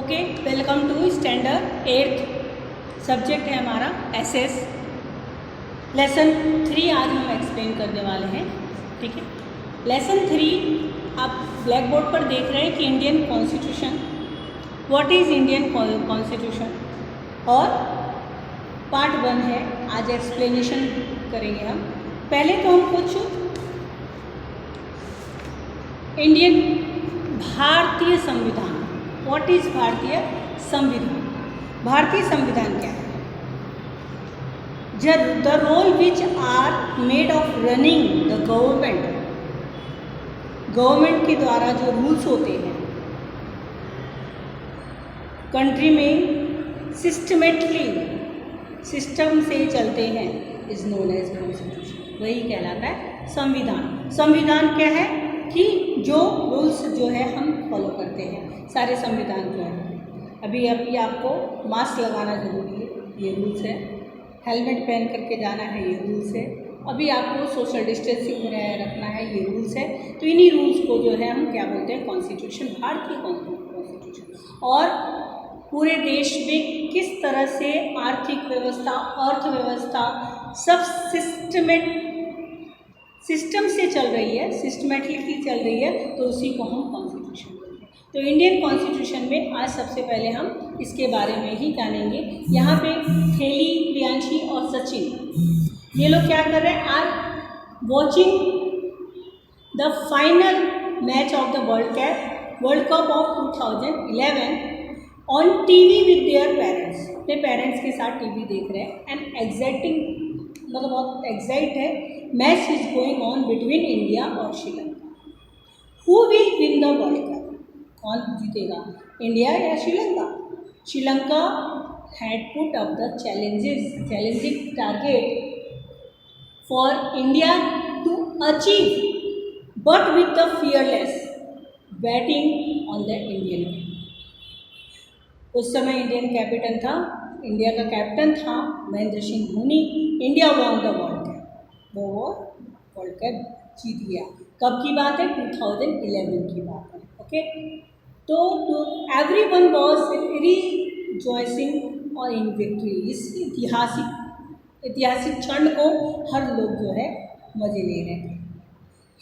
Okay, welcome to standard 8th। Subject है हमारा SS. Lesson 3 आज हम एक्सप्लेन करने वाले हैं। ठीक है, लेसन 3 आप ब्लैक बोर्ड पर देख रहे हैं कि Indian constitution, what is Indian constitution, और पार्ट 1 है। आज एक्सप्लेनेशन करेंगे हम। पहले तो हम कुछ इंडियन भारतीय संविधान, व्हाट इज भारतीय संविधान, भारतीय संविधान क्या है। The role which are made of running the government, government के द्वारा जो रूल्स होते हैं कंट्री में सिस्टमेटिकली, सिस्टम से चलते हैं, इज नोन एज कॉन्स्टिट्यूशन। वही कहलाता है संविधान। संविधान क्या है कि जो रूल्स जो है हम फॉलो करते हैं, सारे संविधान जो है। अभी आपको मास्क लगाना ज़रूरी है, ये रूल्स है। हेलमेट पहन करके जाना है, ये रूल्स है। अभी आपको सोशल डिस्टेंसिंग बनाए रखना है, ये रूल्स है। तो इन्हीं रूल्स को जो है हम क्या बोलते हैं, कॉन्स्टिट्यूशन, भारतीय कॉन्स्टिट्यूशन। और पूरे देश में किस तरह से आर्थिक व्यवस्था, अर्थव्यवस्था सब सिस्टम से चल रही है, सिस्टमेटिकली चल रही है, तो उसी को हम कॉन्स्टिट्यूशन बोलते हैं। तो इंडियन कॉन्स्टिट्यूशन में आज सबसे पहले हम इसके बारे में ही जानेंगे। यहाँ पे थेली, प्रियांशी और सचिन ये लोग क्या कर रहे हैं, are watching the final match of the world cup ऑफ 2011 on TV with their parents. अपने पेरेंट्स के साथ टीवी देख रहे हैं। एंड एग्जाइटिंग, मतलब बहुत एग्जाइट है। Match is going on between India और Sri Lanka. Who will win the world cup, कौन जीतेगा, इंडिया या Sri Lanka. Sri Lanka had put up the challenging target for India to achieve, but with the fearless batting on the Indian team. उस समय Indian captain था, India का captain था Mahendra Singh Dhoni. India won the world cup, वो world cup जीत गया। कब की बात है, 2011 की बात है। ओके, तो एवरीवन वाज रिजॉइसिंग और इन विक्ट्री। इस ऐतिहासिक क्षण को हर लोग जो है मजे ले रहे थे।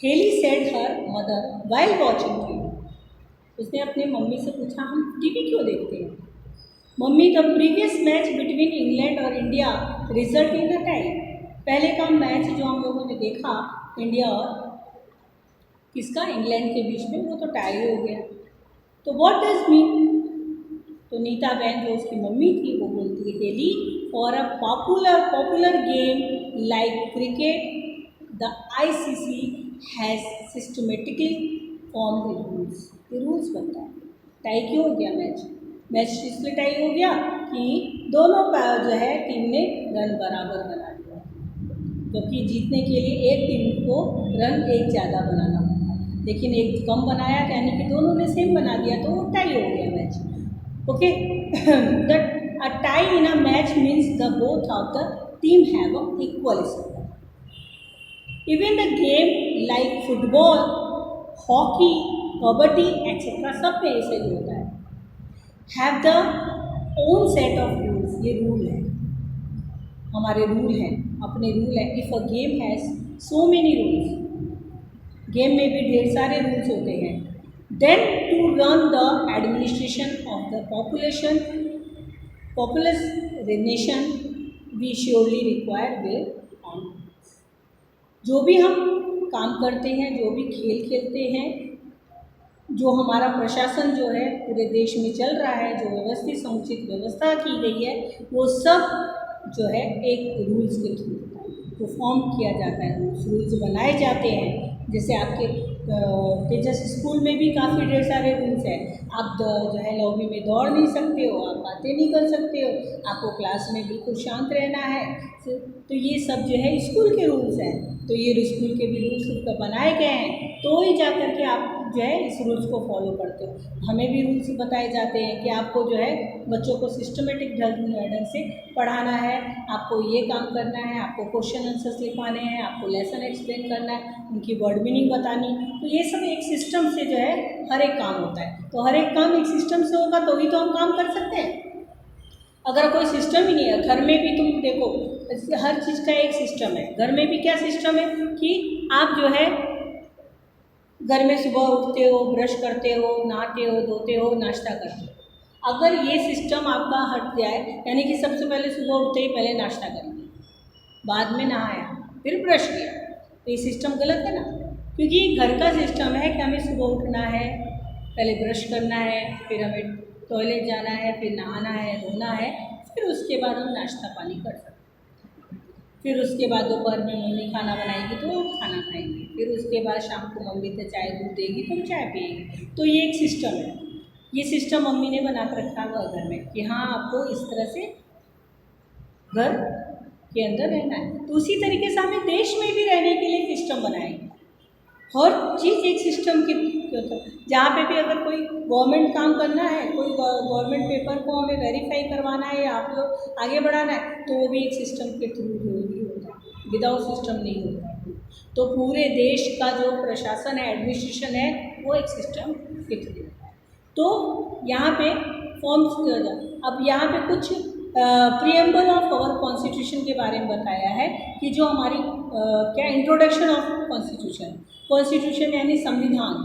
Haley said her mother while watching TV, उसने अपने मम्मी से पूछा, हम टीवी क्यों देखते हैं। Mummy, the previous match between England और India result in the tie. पहले का मैच जो हम लोगों ने देखा इंडिया और किसका, इंग्लैंड के बीच में, वो तो टाई हो गया। तो व्हाट डज मीन, तो नीता बहन जो उसकी मम्मी थी वो बोलती है, daily for a popular game like cricket the ICC has systematically form the rules. ये रूल्स बनता है। टाई क्यों हो गया मैच इसलिए टाई हो गया कि दोनों जो है टीम ने रन बराबर बना दिया, क्योंकि जीतने के लिए एक टीम को रन एक ज़्यादा बनाना होता है, लेकिन एक कम बनाया, यानी कि दोनों ने सेम बना दिया, तो वो टाई हो गया match. Okay, that a tie in a match means the both of the team have a equal score. Even the game like football, hockey, kabaddi etcetera सब में ऐसे ही होता है। Have the own set of rules, ये rule है, हमारे rule हैं, अपने रूल है। If a game has so many rules, game में भी ढेर सारे रूल्स होते हैं। Then to run the administration of the populace nation we surely require well on. जो भी हम काम करते हैं, जो भी खेल खेलते हैं, जो हमारा प्रशासन जो है पूरे देश में चल रहा है, जो व्यवस्थित समुचित व्यवस्था की गई है, वो सब जो है एक रूल्स के थ्रू परफॉर्म किया जाता है। रूल्स बनाए जाते हैं। जैसे आपके तेजस स्कूल में भी काफ़ी ढेर सारे रूल्स हैं। आप जो है लॉबी में दौड़ नहीं सकते हो, आप बातें नहीं कर सकते हो, आपको क्लास में बिल्कुल शांत रहना है। तो ये सब जो है स्कूल के रूल्स हैं। तो ये स्कूल के भी रूल्स बनाए गए हैं, तो ही जा कर के आप जो है इस रूल्स को फॉलो करते हो। हमें भी रूल्स बताए जाते हैं कि आपको जो है बच्चों को सिस्टमेटिक ढंग से पढ़ाना है, आपको ये काम करना है, आपको क्वेश्चन आंसर्स लिखवाने हैं, आपको लेसन एक्सप्लेन करना है, उनकी वर्ड मीनिंग बतानी। तो ये सब एक सिस्टम से जो है हर एक काम होता है। तो हर एक काम एक सिस्टम से होगा तो ही तो हम काम कर सकते हैं। अगर कोई सिस्टम ही नहीं है, घर में भी तुम देखो हर चीज़ का एक सिस्टम है। घर में भी क्या सिस्टम है कि आप जो है घर में सुबह उठते हो, ब्रश करते हो, नहाते हो, धोते हो, नाश्ता करते हो। अगर ये सिस्टम आपका हट जाए, यानी कि सबसे पहले सुबह उठते ही पहले नाश्ता करेंगे, बाद में नहाया, फिर ब्रश किया, तो ये सिस्टम गलत है ना। क्योंकि घर का सिस्टम है कि हमें सुबह उठना है, पहले ब्रश करना है, फिर हमें टॉयलेट जाना है, फिर नहाना है, धोना है, फिर उसके बाद हम नाश्ता पानी कर सकते हैं। फिर उसके बाद दोपहर में मम्मी खाना बनाएगी तो हम खाना खाएंगे, फिर उसके बाद शाम को मम्मी तो चाय दूध देगी तो हम चाय पिएंगे। तो ये एक सिस्टम है। ये सिस्टम मम्मी ने बना कर रखा हुआ घर में कि हाँ आपको इस तरह से घर के अंदर रहना है। तो उसी तरीके से हमें देश में भी रहने के लिए सिस्टम बनाएंगे। हर चीज़ एक सिस्टम की, जहाँ पे भी अगर कोई गवर्नमेंट काम करना है, कोई गवर्नमेंट पेपर को हमें वेरीफाई करवाना है या आप लोग आगे बढ़ाना है, तो वो भी एक सिस्टम के थ्रू ही होता है, विदाउट सिस्टम नहीं होता है। तो पूरे देश का जो प्रशासन है, एडमिनिस्ट्रेशन है, वो एक सिस्टम के थ्रू। तो यहाँ पे फॉर्म्स, अब यहाँ पे कुछ प्रीएम्बल ऑफ आवर कॉन्स्टिट्यूशन के बारे में बताया है कि जो हमारी क्या इंट्रोडक्शन ऑफ कॉन्स्टिट्यूशन, कॉन्स्टिट्यूशन यानी संविधान,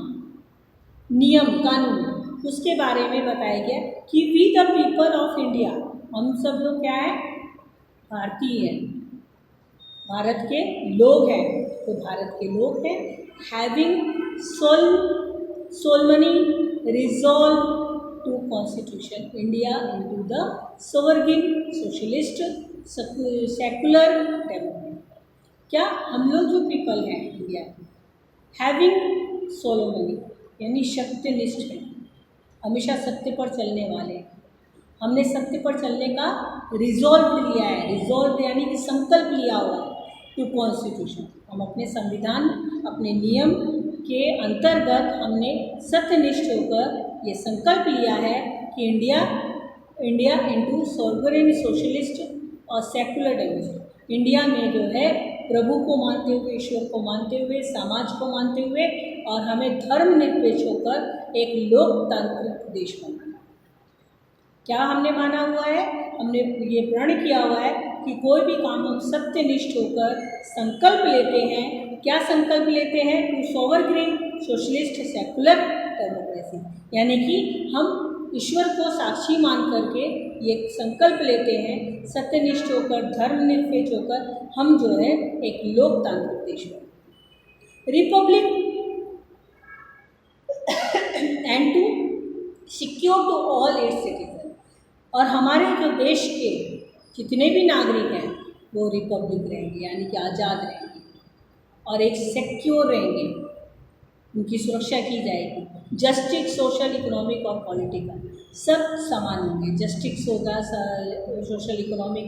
नियम कानून, उसके बारे में बताया गया कि we the people of India, हम सब लोग क्या है, भारतीय हैं, भारत के लोग हैं। तो भारत के लोग हैं having solemnly resolved to constitution India into the sovereign socialist secular democracy। क्या हम लोग जो पीपल हैं इंडिया के, हैविंग सोलोमनी यानी सत्यनिष्ठ है, हमेशा सत्य पर चलने वाले हैं। हमने सत्य पर चलने का रिजॉल्व लिया है, रिजॉल्व यानी कि संकल्प लिया हुआ है टू कॉन्स्टिट्यूशन। हम अपने संविधान, अपने नियम के अंतर्गत हमने सत्यनिष्ठ होकर ये संकल्प लिया है कि इंडिया इनटू सोवरेन सोशलिस्ट और सेकुलर डेमोक्रेसी, इंडिया में जो है प्रभु को मानते हुए, ईश्वर को मानते हुए, समाज को मानते हुए, और हमें धर्मनिरपेक्ष होकर एक लोकतांत्रिक देश बनाना। क्या हमने माना हुआ है, हमने ये प्रण किया हुआ है कि कोई भी काम हम सत्यनिष्ठ होकर संकल्प लेते हैं। क्या संकल्प लेते हैं? टू सोवरग्रीन सोशलिस्ट सेकुलर डेमोक्रेसी, यानी कि हम ईश्वर को साक्षी मान करके ये संकल्प लेते हैं, सत्यनिष्ठ होकर, धर्मनिरपेक्ष होकर हम जो है एक लोकतांत्रिक देश बने, republic, and to secure to all its citizen, और हमारे जो देश के जितने भी नागरिक हैं वो रिपब्लिक रहेंगे, यानी कि आज़ाद रहेंगे और एक सिक्योर रहेंगे, उनकी सुरक्षा की जाएगी। जस्टिस, सोशल, इकोनॉमिक और पॉलिटिकल सब समान होंगे। जस्टिस होगा, सोशल इकोनॉमिक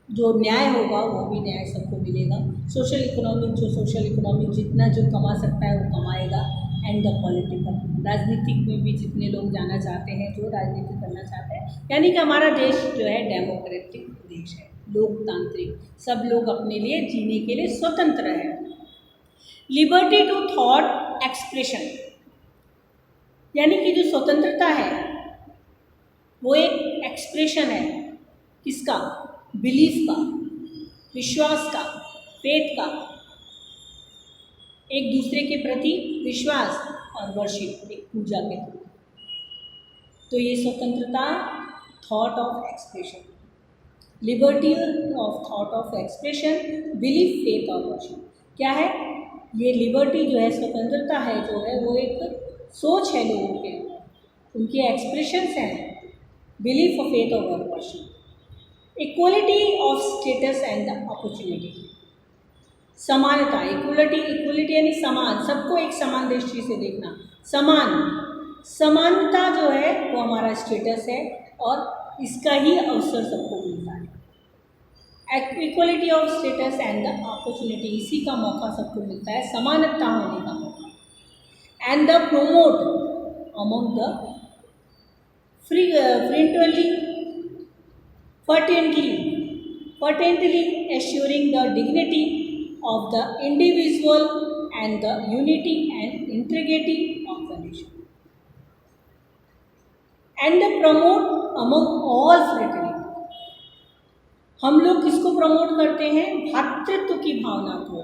जो न्याय होगा वो भी न्याय सबको मिलेगा। सोशल इकोनॉमिक जितना जो कमा सकता है वो कमाएगा। एंड द पॉलिटिकल, राजनीतिक में भी जितने लोग जाना चाहते हैं, जो राजनीति करना चाहते हैं, यानी कि हमारा देश जो है डेमोक्रेटिक देश है, लोकतांत्रिक, सब लोग अपने लिए जीने के लिए स्वतंत्र है। लिबर्टी टू थॉट एक्सप्रेशन, यानी कि जो स्वतंत्रता है वो एक एक्सप्रेशन है, किसका? बिलीफ का, विश्वास का, फेथ का, एक दूसरे के प्रति विश्वास और वर्शिप, एक पूजा के थ्रू। तो ये स्वतंत्रता, thought of expression, liberty of thought of expression, belief, faith और वर्शिप। क्या है ये लिबर्टी? जो है स्वतंत्रता है, जो है वो एक सोच है लोगों के, उनके एक्सप्रेशंस हैं, बिलीफ, फेथ और worship. Equality of status and the opportunity, समानता, इक्वलिटी यानी समान, सबको एक समान दृष्टि से देखना, समानता जो है वो हमारा स्टेटस है और इसका ही अवसर सबको मिलता है। Equality of status and the opportunity, इसी का मौका सबको मिलता है, समानता होने का मौका। and the promote among the frequently fervently assuring the dignity of the individual and the unity and integrity of the nation, and the promote among all fraternity. हम लोग किसको प्रमोट करते हैं? भ्रातृत्व की भावना को,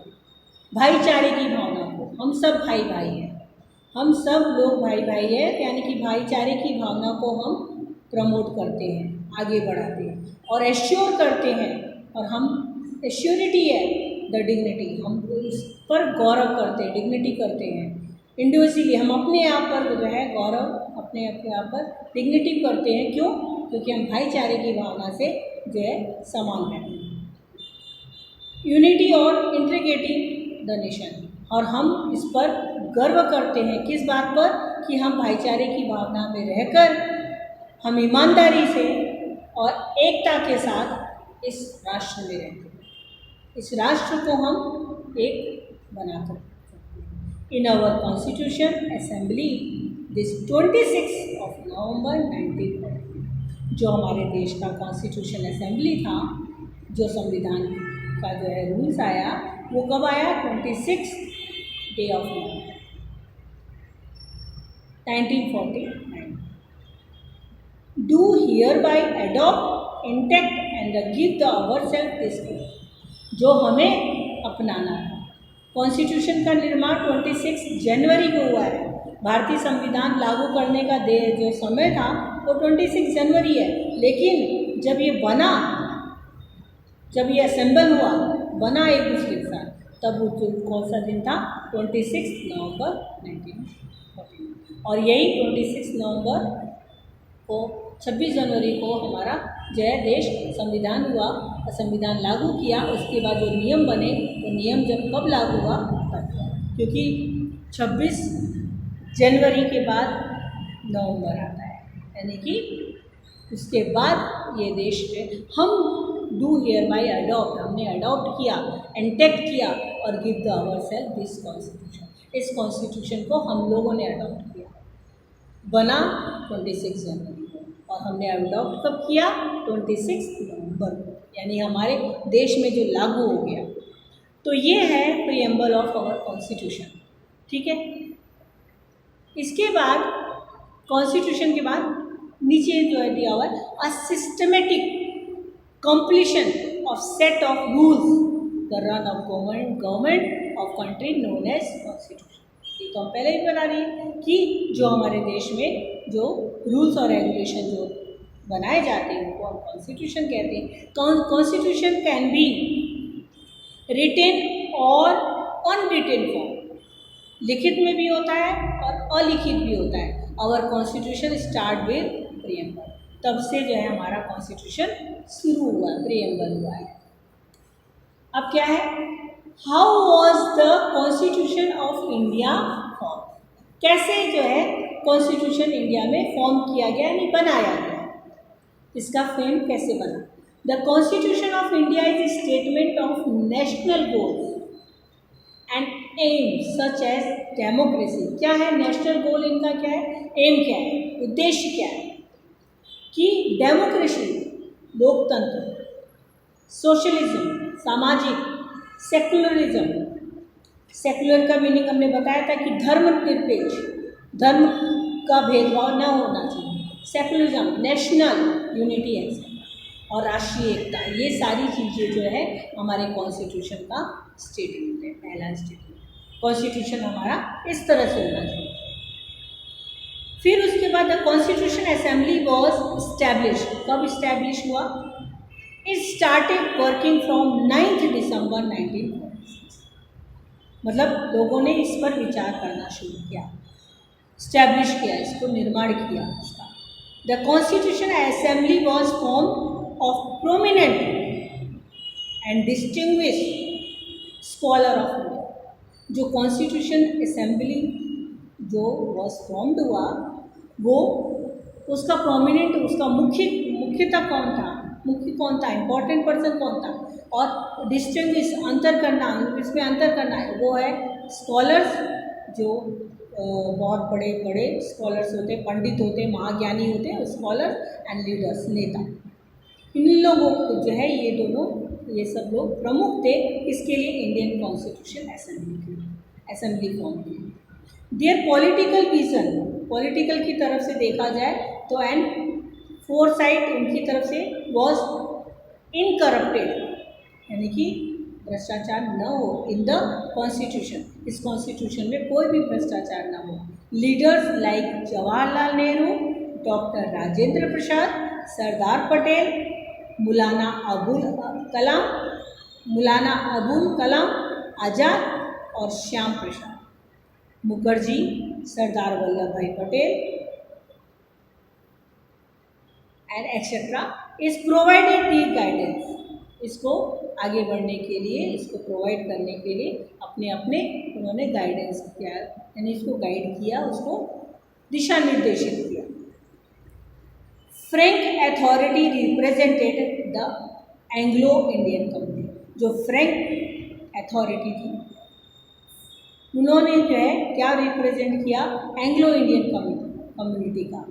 भाईचारे की भावना को। हम सब भाई भाई हैं, हम सब लोग भाई भाई हैं, यानी कि भाईचारे की भावना को हम प्रमोट करते हैं, आगे बढ़ाते हैं और एश्योर करते हैं। और हम एश्योरिटी है द डिग्निटी, हम इस पर गौरव करते हैं, डिग्निटी करते हैं। इंडिविजुअली हम अपने आप पर जो है गौरव, अपने आप पर डिग्निटी करते हैं। क्यों? क्योंकि हम भाईचारे की भावना से जो है समान रहते हैं। यूनिटी और इंटीग्रिटी द नेशन, और हम इस पर गर्व करते हैं। किस बात पर? कि हम भाईचारे की भावना में रहकर हम ईमानदारी से और एकता के साथ इस राष्ट्र में रहते हैं। इस राष्ट्र को हम एक बनाकर रखते हैं। In our constitution assembly this 26 November 1940, जो हमारे देश का कॉन्स्टिट्यूशन असेंबली था, जो संविधान का जो है रूल्स आया, वो कब आया? 26 November 1949। Do here by adopt intact and give the our self this, जो हमें अपनाना था। कॉन्स्टिट्यूशन का निर्माण 26 जनवरी को हुआ है। भारतीय संविधान लागू करने का जो समय था वो 26 जनवरी है, लेकिन जब ये बना, जब ये असेंबल हुआ, बना एक दूसरे के साथ, तब वो कौन सा दिन था? 26 नवंबर 1940। और यही 26 नवंबर को 26 जनवरी को हमारा जो है देश संविधान हुआ और संविधान लागू किया। उसके बाद जो नियम बने, वो नियम जब कब लागू हुआ? तब, क्योंकि 26 जनवरी के बाद नवंबर आता है, यानी कि उसके बाद ये देश में हम डू हियर बाई अडॉप्ट, हमने अडॉप्ट किया, एंटेक्ट किया और give the our self this constitution, इस कॉन्स्टिट्यूशन को हम लोगों ने अडॉप्ट किया। बना 26 जनवरी को और हमने अडॉप्ट कब किया? 26 नवंबर को, यानी हमारे देश में जो लागू हो गया। तो ये है प्रीएम्बल ऑफ आवर कॉन्स्टिट्यूशन, ठीक है। इसके बाद कॉन्स्टिट्यूशन के बाद नीचे जो है दिया हुआ है a systematic completion of set of rules the run of government of country known as constitution। ये तो हम पहले ही बता दिए कि जो हमारे देश में जो रूल्स और रेगुलेशन जो बनाए जाते हैं उनको हम कॉन्स्टिट्यूशन कहते हैं। कॉन्स्टिट्यूशन कैन बी रिटेन और अनरिटेन फॉर्म, लिखित में भी होता है और अलिखित भी होता है। Our constitution start with preamble, तब से जो है हमारा कॉन्स्टिट्यूशन शुरू हुआ, प्रीएम्बल हुआ है। अब क्या है? How was the constitution of India form, कैसे जो है कॉन्स्टिट्यूशन इंडिया में फॉर्म किया गया, यानी बनाया गया, इसका फ्रेम कैसे बना? The constitution of India is a statement of national goals and aim such as democracy. क्या है नेशनल गोल इनका? क्या है एम, क्या है उद्देश्य, क्या है कि डेमोक्रेसी लोकतंत्र, सोशलिज्म सामाजिक, सेकुलरिज्म, सेकुलर का मीनिंग हमने बताया था कि धर्मनिरपेक्ष, धर्म का भेदभाव न होना चाहिए, सेकुलरिज्म नेशनल यूनिटी और राष्ट्रीय एकता, ये सारी चीज़ें जो है हमारे कॉन्स्टिट्यूशन का स्टेटमेंट है, पहला स्टेटमेंट। कॉन्स्टिट्यूशन हमारा इस तरह से होना चाहिए। फिर उसके बाद the constitution assembly was establish, कब इस्टेब्लिश हुआ? इट स्टार्टेड वर्किंग फ्रॉम 9 दिसंबर 1946, मतलब लोगों ने इस पर विचार करना शुरू किया, इस्टेब्लिश किया, इसको निर्माण किया इसका। The constitution assembly was form of prominent and distinguish scholar of India. जो कॉन्स्टिट्यूशन असेंबली जो वॉज फॉर्म्ड हुआ, वो उसका प्रोमिनेंट, उसका मुख्यतः कौन था, मुख्य कौन था, इम्पोर्टेंट पर्सन कौन था, और डिस्टिंग्विश अंतर करना, इसमें अंतर करना है, वो है स्कॉलर्स जो बहुत बड़े बड़े स्कॉलर्स होते हैं, पंडित होते हैं, महाज्ञानी होते हैं, स्कॉलर एंड लीडर्स, नेता। इन लोगों को जो है ये सब लोग प्रमुख थे इसके लिए इंडियन कॉन्स्टिट्यूशन असेंबली फॉर्म की। देयर पॉलिटिकल विजन, पॉलिटिकल की तरफ से देखा जाए तो एंड फोरसाइट उनकी तरफ से वॉज इनकरप्टेड, यानी कि भ्रष्टाचार न हो इन द कॉन्स्टिट्यूशन, इस कॉन्स्टिट्यूशन में कोई भी भ्रष्टाचार न हो। Leaders like Jawaharlal Nehru, doctor Rajendra Prasad, Sardar Patel, Maulana Abul Kalam Azad और श्याम प्रसाद मुखर्जी, सरदार वल्लभ भाई Patel and etcetera is provided the guidance, इसको आगे बढ़ने के लिए, इसको प्रोवाइड करने के लिए अपने अपने उन्होंने गाइडेंस किया, यानी इसको गाइड किया, उसको दिशा निर्देशित किया। Frank authority represented the Anglo Indian community, जो फ्रैंक अथॉरिटी थी उन्होंने जो है क्या रिप्रेजेंट किया, एंग्लो इंडियन कम्युनिटी का।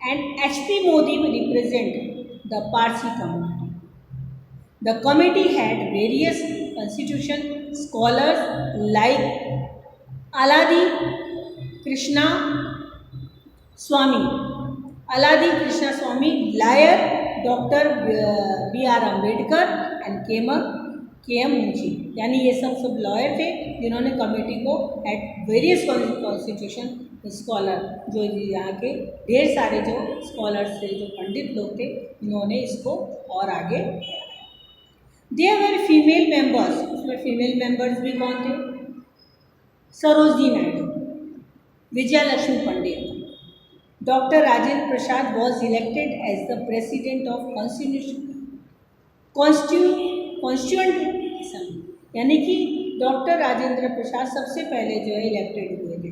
And HP Modi represent the Parsi community. The committee had various constitution scholars like Aladi Krishna Swamy, lawyer Dr. B.R. Ambedkar and K.M. Munshi, यानी ये सब लॉयर थे जिन्होंने कमेटी को एट वेरियस कॉन्स्टिट्यूशन स्कॉलर, जो यहाँ के ढेर सारे जो स्कॉलर्स थे, जो पंडित लोग थे, इन्होंने इसको और आगे। देयर वर फीमेल मेंबर्स, उसमें फीमेल मेंबर्स भी कौन थे, Sarojini Naidu, Vijaya Lakshmi Pandit, doctor Rajendra Prasad was elected as the president of constituent assembly, यानी कि डॉक्टर राजेंद्र प्रसाद सबसे पहले जो है इलेक्टेड हुए थे,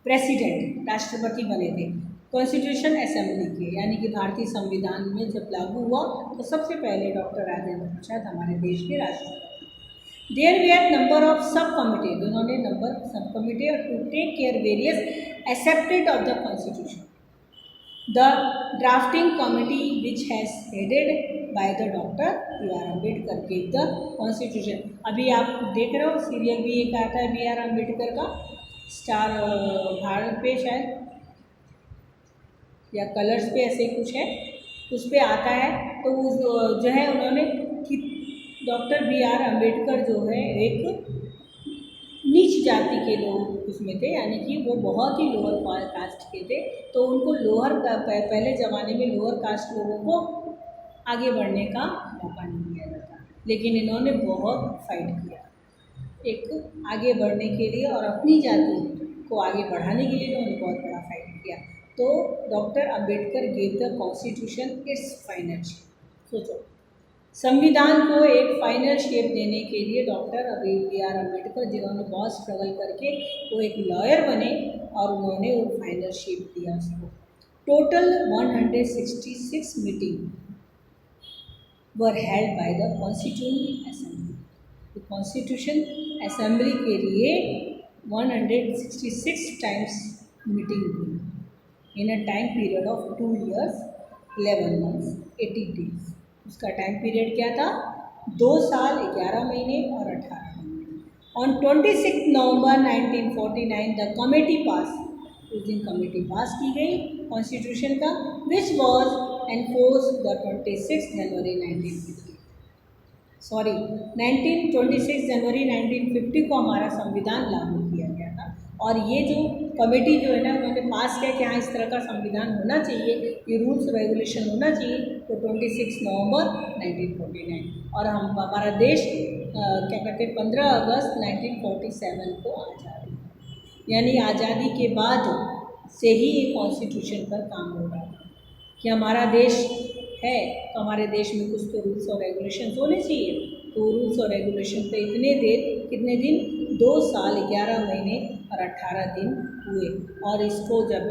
प्रेसिडेंट राष्ट्रपति बने थे कॉन्स्टिट्यूशन असेंबली के, यानी कि भारतीय संविधान में जब लागू हुआ तो सबसे पहले डॉक्टर राजेंद्र प्रसाद हमारे देश के राष्ट्रपति। There were number of sub committee, उन्होंने नंबर सब कमिटी और to take care various accepted of the constitution. The drafting committee which has headed by the doctor B.R. Ambedkar gave the constitution. अभी आप देख रहे हो सीरियल भी एक आता है B.R. अम्बेडकर का, स्टार भारत पे शायद या कलर्स पे ऐसे कुछ है, उस पर आता है, तो उस जो है उन्होंने कि डॉक्टर B.R. अम्बेडकर जो है एक नीच जाति के लोग उसमें थे, यानी कि वो बहुत ही लोअर कास्ट के थे, तो उनको पहले ज़माने में लोअर कास्ट लोगों को आगे बढ़ने का मौका नहीं दिया जाता, लेकिन इन्होंने बहुत फाइट किया एक आगे बढ़ने के लिए और अपनी जाति को आगे बढ़ाने के लिए इन्होंने बहुत बड़ा फाइट किया। तो doctor Ambedkar gave the constitution it's final shape. सोचो, संविधान को एक फाइनल शेप देने के लिए डॉक्टर B.R. अम्बेडकर, जिन्होंने बहुत स्ट्रगल करके वो एक लॉयर बने और उन्होंने वो फाइनल शेप दिया उसको। Total 166 meeting were held by the constitution assembly. Constitution assembly के लिए 166 टाइम्स मीटिंग हुई in a time period of 2 years 11 months 80 days। उसका टाइम पीरियड क्या था, 2 साल 11 महीने और 18 महीने। On 26 November 1949 the committee pass, उस दिन कमेटी पास की गई कॉन्स्टिट्यूशन का, which was enforce the 26 January 1950 को हमारा संविधान लागू किया गया था। और ये जो कमेटी जो है ना, उन्होंने पास किया कि हाँ इस तरह का संविधान होना चाहिए, ये रूल्स रेगुलेशन होना चाहिए, तो 26 नवंबर 1949। और हमारा देश क्या कहते हैं 15 अगस्त 1947 को आज़ादी, यानी आज़ादी के बाद से ही ये कॉन्स्टिट्यूशन पर काम हो रहा था कि हमारा देश है तो हमारे देश में कुछ तो रूल्स और रेगुलेशन होने चाहिए। तो रूल्स और रेगुलेशन पे कितने दिन 2 साल 11 महीने और 18 दिन हुए, और इसको जब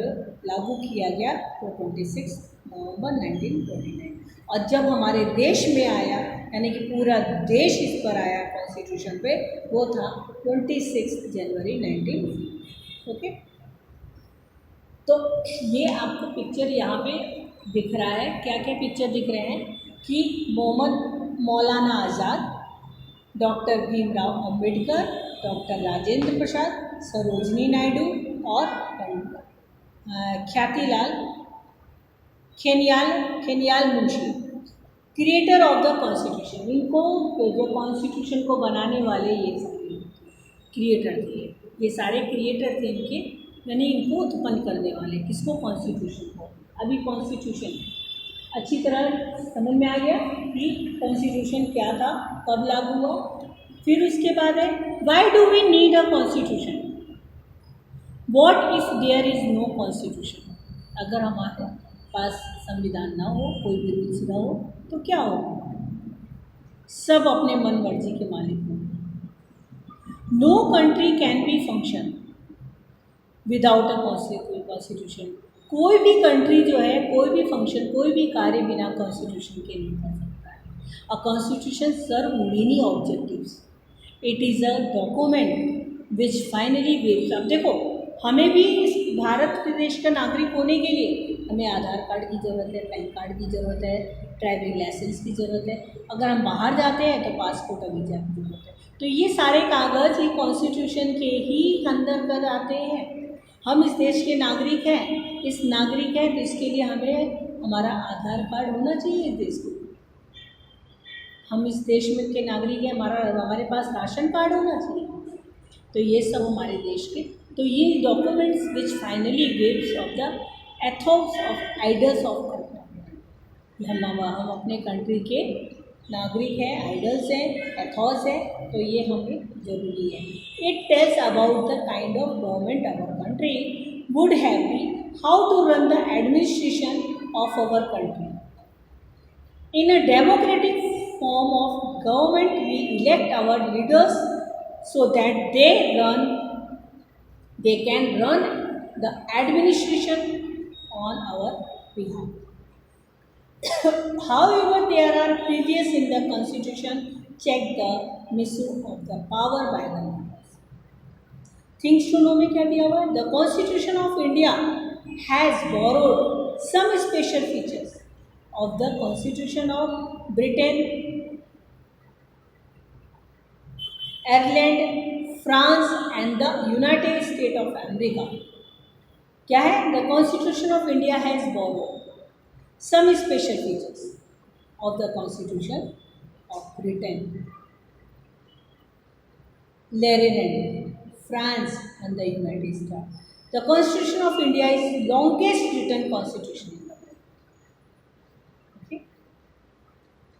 लागू किया गया तो 26 नवंबर 1949। और जब हमारे देश में आया, यानी कि पूरा देश इस पर आया कॉन्स्टिट्यूशन पे, वो था 26 जनवरी 1950। ओके, तो ये आपको पिक्चर यहाँ पे दिख रहा है, क्या क्या पिक्चर दिख रहे हैं कि मोहम्मद मौलाना आज़ाद, डॉक्टर भीमराव अंबेडकर, डॉक्टर राजेंद्र प्रसाद, सरोजनी नायडू और ख्यातिलाल खेनियाल Munshi, creator of the constitution. इनको जो कॉन्स्टिट्यूशन को बनाने वाले ये सारे क्रिएटर थे, ये सारे क्रिएटर थे इनके, यानी इनको उत्पन्न करने वाले, किसको, कॉन्स्टिट्यूशन को। अभी कॉन्स्टिट्यूशन अच्छी तरह समझ में आ गया कि कॉन्स्टिट्यूशन क्या था, कब लागू हुआ। फिर उसके बाद है why do we need a constitution, what if there is no constitution. अगर हमारे पास संविधान ना हो, कोई भी रूल्स ना हो, तो क्या होगा, सब अपने मन मर्जी के मालिक होंगे। No country can be function without a constitution. कोई भी कंट्री जो है, कोई भी फंक्शन, कोई भी कार्य बिना कॉन्स्टिट्यूशन के नहीं कर सकता है। A constitution serve many objectives, it is a document which finally waves. अब देखो, हमें भी इस भारत के देश का नागरिक होने के लिए हमें आधार कार्ड की ज़रूरत है, पैन कार्ड की ज़रूरत है, ड्राइविंग लाइसेंस की ज़रूरत है। अगर हम बाहर जाते हैं तो पासपोर्ट और वीज़ा की ज़रूरत है। तो ये सारे कागज़ ही कॉन्स्टिट्यूशन के ही अंदर कर आते हैं। हम इस देश के नागरिक हैं, इस नागरिक हैं तो इसके लिए हमें हमारा आधार कार्ड होना चाहिए इस देश के। हम इस देश में के नागरिक हैं, हमारे पास राशन कार्ड होना चाहिए। तो ये सब हमारे देश के, तो ये documents which finally gives off the Athos of idols of country. हम अपने कंट्री के नागरिक हैं, आइडल्स हैं, एथोस है, तो ये हमें ज़रूरी है। It tells about the kind of government our country would have be, how to run the administration of our country. In a democratic form of government, we elect our leaders so that they can run the administration on our behalf. However, there are previous in the constitution check the misuse of the power by the members. Things to know में क्या दिया हुआ है? The Constitution of India has borrowed some special features of the Constitution of Britain, Ireland, France and the United States of America. क्या है? The Constitution of India has borrowed some special features of the Constitution of Britain, Ireland, France and the United States. The Constitution of India is the longest written constitution in the world. Okay?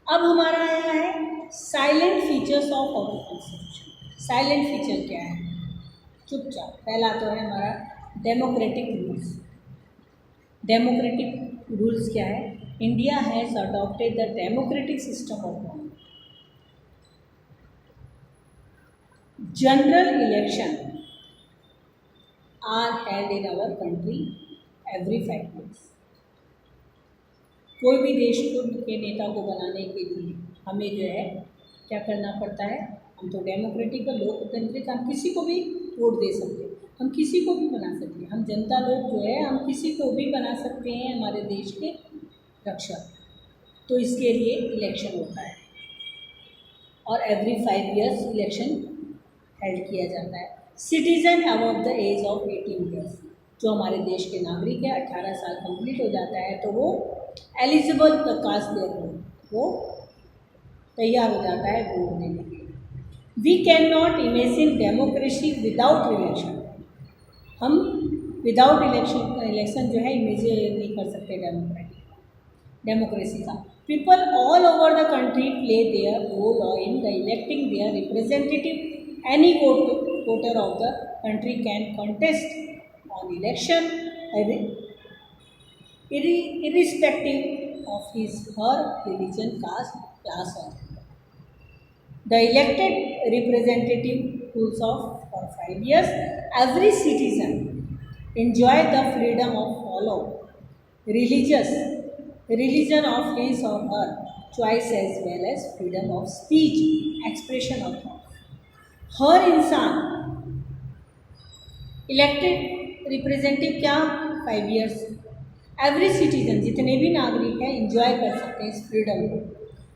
अब हमारा आया है silent features of our constitution. Silent feature क्या है? चुपचाप। पहला तो है हमारा डेमोक्रेटिक रूल्स। डेमोक्रेटिक रूल्स क्या है? India has adopted the democratic system of government. General election are held in our country every 5 years। कोई भी देश के नेता को बनाने के लिए हमें जो है क्या करना पड़ता है? हम तो डेमोक्रेटिक और लोकतांत्रिक, हम किसी को भी वोट दे सकते हैं, हम किसी को भी बना सकते हैं। हम जनता लोग जो है, हम किसी को भी बना सकते हैं हमारे देश के रक्षक। तो इसके लिए इलेक्शन होता है और एवरी 5 years इलेक्शन हेल्ड किया जाता है। Citizen above the age of 18 years, जो हमारे देश के नागरिक है, 18 साल कंप्लीट हो जाता है तो वो एलिजिबल कास्ट देयर वोट, वो तैयार हो जाता है वोट देने के लिए। We can not imagine democracy without election. हम विदाउट इलेक्शन जो है इमेजिन नहीं कर सकते डेमोक्रेसी का। People all over the country play their role in the electing their representative. Any voter of the country can contest on election irrespective of his her religion, caste, class or gender. The elected representative rules of for 5 years. Every citizen enjoy the freedom of follow religion of his or her choice as well as freedom of speech, expression of thought. हर इंसान elected representative क्या 5 years. Every citizen, जितने भी नागरिक हैं, enjoy कर सकते हैं इस फ्रीडम को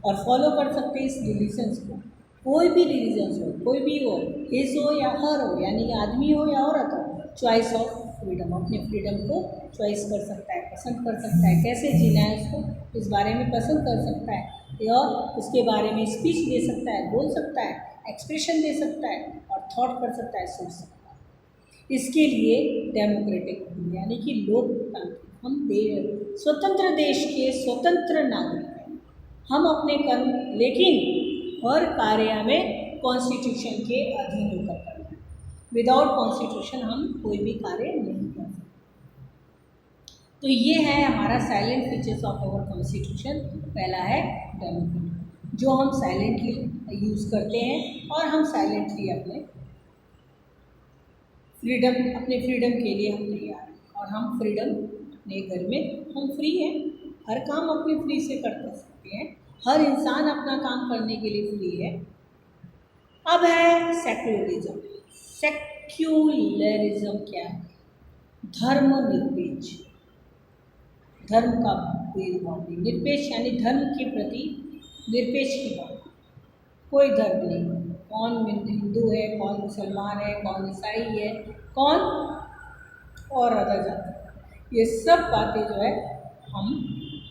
और फॉलो कर सकते हैं इस रिलीजन्स को। कोई भी रिलीजन्स हो, कोई भी हो, हिज हो या हर हो, यानी आदमी हो या औरत हो, चॉइस ऑफ फ्रीडम, अपने फ्रीडम को चॉइस कर सकता है, पसंद कर सकता है, कैसे जीना है उसको इस बारे में पसंद कर सकता है और उसके बारे में स्पीच दे सकता है, बोल सकता है, एक्सप्रेशन दे सकता है और थॉट कर सकता है, सोच सकता है। इसके लिए डेमोक्रेटिक यानी कि लोकतंत्र, हम स्वतंत्र देश के स्वतंत्र नागरिक हैं। हम अपने कर्म लेकिन हर कार्य में कॉन्स्टिट्यूशन के अधीन होकर करना है। विदाउट कॉन्स्टिट्यूशन हम कोई भी कार्य नहीं कर सकते। तो ये है हमारा silent features of our constitution. पहला है डेमोक्रेसी, जो हम साइलेंटली यूज़ करते हैं और हम साइलेंटली अपने फ्रीडम के लिए हम तैयार हैं और हम फ्रीडम अपने घर में हम फ्री हैं, हर काम अपनी फ्री से कर सकते हैं, हर इंसान अपना काम करने के लिए फ्री है। अब है सेक्युलरिज्म। सेक्युलरिज्म क्या है? धर्मनिरपेक्ष, धर्म का भेदभाव नहीं, निरपेक्ष यानी धर्म के प्रति निरपेक्ष की बात, कोई धर्म नहीं, कौन हिंदू है, कौन मुसलमान है, कौन ईसाई है, कौन और अदर जाति, ये सब बातें जो है हम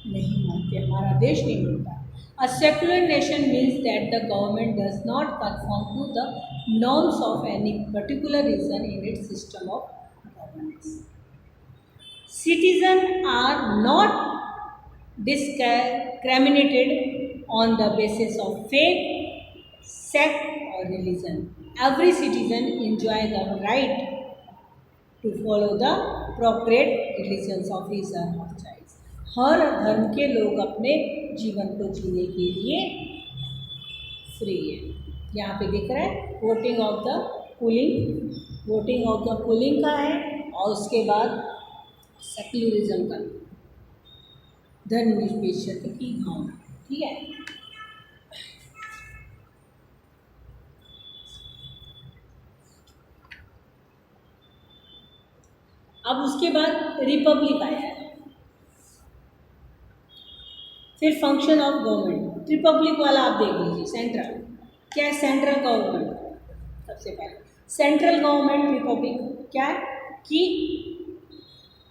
नहीं मानते, हमारा देश नहीं मानता। A secular nation means that the government does not conform to the norms of any particular region in its system of governance. Citizens are not discriminated on the basis of faith, sect or religion. Every citizen enjoys the right to follow the appropriate religions of his or her choice. हर धर्म के लोग अपने जीवन को जीने के लिए free है। यहाँ पे दिख रहा है वोटिंग ऑफ द पुलिंग का है और उसके बाद सेक्युलरिज्म का, धर्मनिरपेक्षता की भावना, ठीक है। अब उसके बाद रिपब्लिक आया है, फिर फंक्शन ऑफ गवर्नमेंट। रिपब्लिक वाला आप देख लीजिए, सेंट्रल क्या है? Central government. सबसे पहले सेंट्रल गवर्नमेंट रिपब्लिक क्या है कि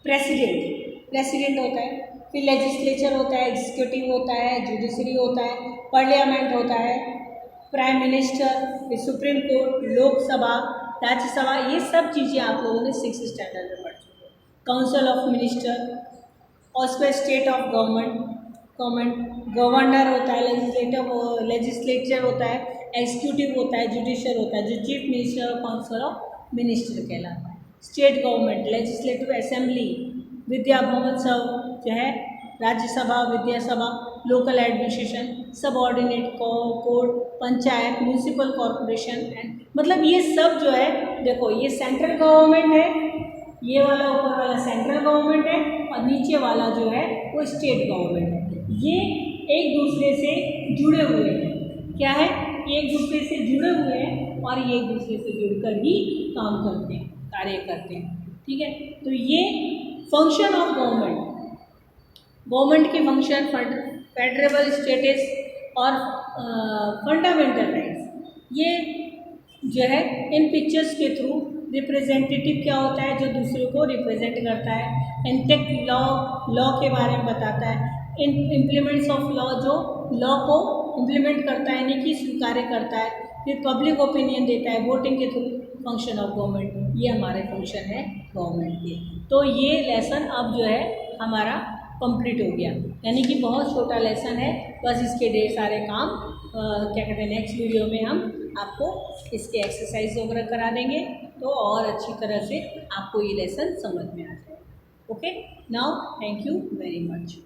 प्रेसिडेंट होता है, फिर लेजिस्लेचर होता है, एग्जीक्यूटिव होता है, जुडिशरी होता है, पार्लियामेंट होता है, प्राइम मिनिस्टर, फिर सुप्रीम कोर्ट, लोकसभा, राज्यसभा, ये सब चीज़ें आप लोगों ने 6th स्टैंडर्ड में पढ़ चुके हैं। काउंसिल ऑफ मिनिस्टर और उसके स्टेट ऑफ गवर्नर होता है, लेजिस्लेचर होता है, एग्जीक्यूटिव होता है, जुडिशियल होता है, जो चीफ मिनिस्टर और काउंसिल ऑफ मिनिस्टर कहलाता है। स्टेट गवर्नमेंट, लेजिस्लेटिव असेंबली, विद्या महोत्सव जो है, Rajya Sabha, Vidhan Sabha, local administration, subordinate court, panchayat, municipal corporation and, मतलब ये सब जो है, देखो ये सेंट्रल गवर्नमेंट है, ये वाला ऊपर वाला सेंट्रल गवर्नमेंट है और नीचे वाला जो है वो स्टेट गवर्नमेंट है। ये एक दूसरे से जुड़े हुए हैं। क्या है? एक दूसरे से जुड़े हुए हैं और ये एक दूसरे से जुड़कर ही काम करते हैं, कार्य करते हैं, ठीक है। तो ये फंक्शन ऑफ गवर्नमेंट के फंक्शन, फेडरल स्टेटस और फंडामेंटल राइट्स, ये जो है इन पिक्चर्स के थ्रू रिप्रेजेंटेटिव क्या होता है? जो दूसरों को रिप्रेजेंट करता है। इंटेक्ट लॉ के बारे में बताता है। इम्प्लीमेंट्स ऑफ लॉ, जो लॉ को इम्प्लीमेंट करता है यानी कि स्वीकार करता है। फिर पब्लिक ओपिनियन देता है वोटिंग के थ्रू। फंक्शन ऑफ गवर्नमेंट, ये हमारे फंक्शन है गवर्नमेंट के। तो ये लेसन अब जो है हमारा कंप्लीट हो गया, यानी कि बहुत छोटा लेसन है, बस इसके ढेर सारे काम क्या कहते हैं नेक्स्ट वीडियो में हम आपको इसके एक्सरसाइज वगैरह करा देंगे, तो और अच्छी तरह से आपको ये लेसन समझ में आ जाएगा। Okay, now thank you very much.